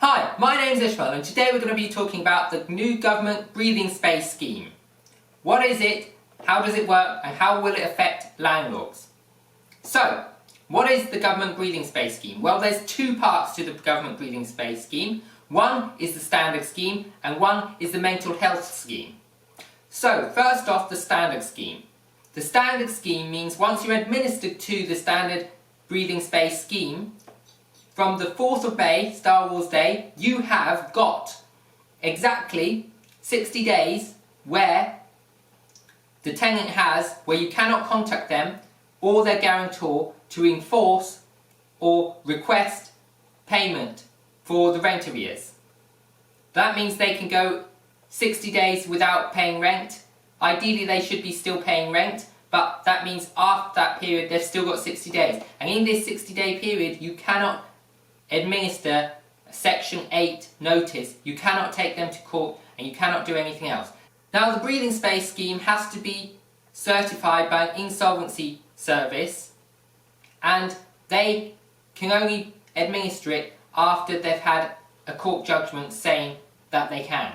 Hi, my name's Ishmael and today we're going to be talking about the new government breathing space scheme. What is it, how does it work and how will it affect landlords? So, what is the government breathing space scheme? Well, there's two parts to the government breathing space scheme. One is the standard scheme and one is the mental health scheme. So, first off, the standard scheme. The standard scheme means once you're administered to the standard breathing space scheme, from the 4th of May, Star Wars Day, you have got exactly 60 days where the tenant has, where you cannot contact them or their guarantor to enforce or request payment for the rent arrears. That means they can go 60 days without paying rent. Ideally they should be still paying rent, but that means after that period they've still got 60 days. And in this 60-day period you cannot administer a Section 8 notice, you cannot take them to court and you cannot do anything else. Now the breathing space scheme has to be certified by an insolvency service and they can only administer it after they've had a court judgment saying that they can.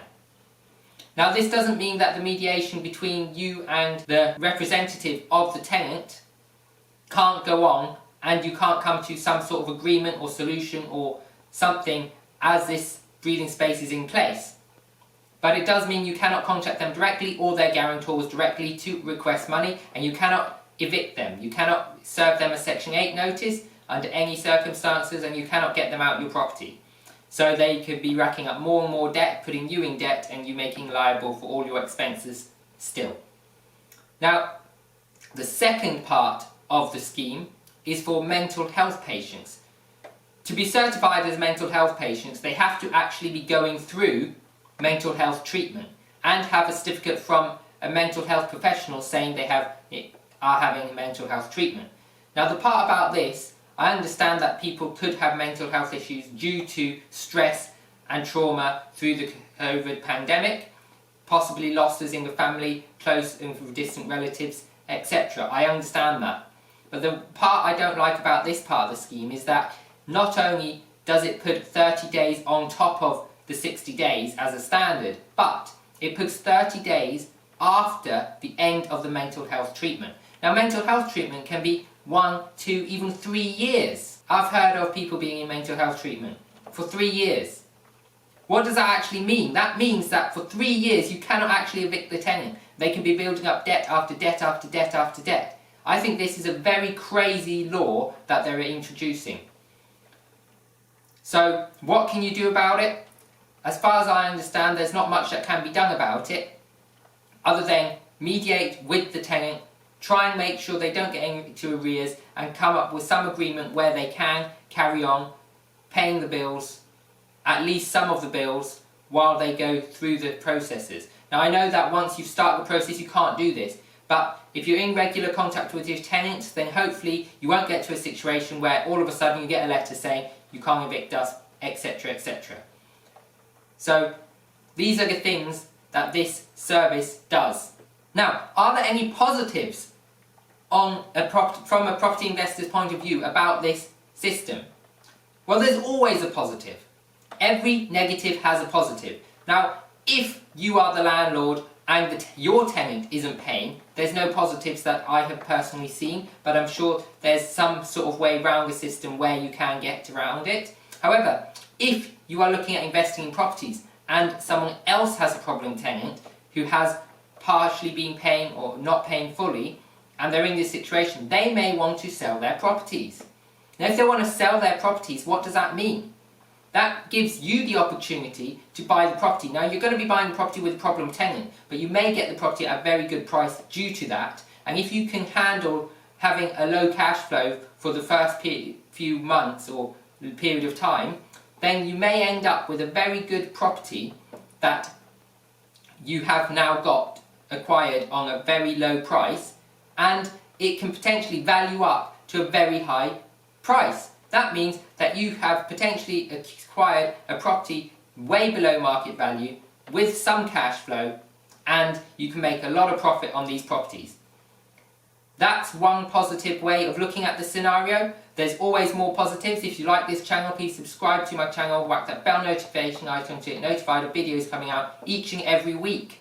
Now this doesn't mean that the mediation between you and the representative of the tenant can't go on and you can't come to some sort of agreement or solution or something as this breathing space is in place. But it does mean you cannot contact them directly or their guarantors directly to request money, and you cannot evict them. You cannot serve them a Section 8 notice under any circumstances, and you cannot get them out your property. So they could be racking up more and more debt, putting you in debt and you making liable for all your expenses still. Now, the second part of the scheme is for mental health patients. To be certified as mental health patients, they have to actually be going through mental health treatment and have a certificate from a mental health professional saying they are having mental health treatment. Now the part about this, I understand that people could have mental health issues due to stress and trauma through the COVID pandemic, possibly losses in the family, close and distant relatives, etc. I understand that. But the part I don't like about this part of the scheme is that not only does it put 30 days on top of the 60 days as a standard, but it puts 30 days after the end of the mental health treatment. Now mental health treatment can be 1, 2, even 3 years. I've heard of people being in mental health treatment for 3 years. What does that actually mean? That means that for 3 years you cannot actually evict the tenant. They can be building up debt after debt after debt after debt. I think this is a very crazy law that they're introducing. So what can you do about it? As far as I understand, there's not much that can be done about it other than mediate with the tenant, try and make sure they don't get into arrears and come up with some agreement where they can carry on paying the bills, at least some of the bills, while they go through the processes. Now I know that once you start the process you can't do this, but if you're in regular contact with your tenants, then hopefully you won't get to a situation where all of a sudden you get a letter saying you can't evict us, etc, etc. So these are the things that this service does. Now, are there any positives from a property investor's point of view about this system? Well, there's always a positive. Every negative has a positive. Now, if you are the landlord and your tenant isn't paying, there's no positives that I have personally seen, but I'm sure there's some sort of way around the system where you can get around it. However, if you are looking at investing in properties and someone else has a problem tenant who has partially been paying or not paying fully, and they're in this situation, they may want to sell their properties. Now if they want to sell their properties, what does that mean? That gives you the opportunity to buy the property. Now you're going to be buying the property with a problem tenant, but you may get the property at a very good price due to that. And if you can handle having a low cash flow for the first few months or period of time, then you may end up with a very good property that you have now got acquired on a very low price, and it can potentially value up to a very high price. That means that you have potentially acquired a property way below market value with some cash flow, and you can make a lot of profit on these properties. That's one positive way of looking at the scenario. There's always more positives. If you like this channel, please subscribe to my channel, whack that bell notification icon to get notified of videos coming out each and every week.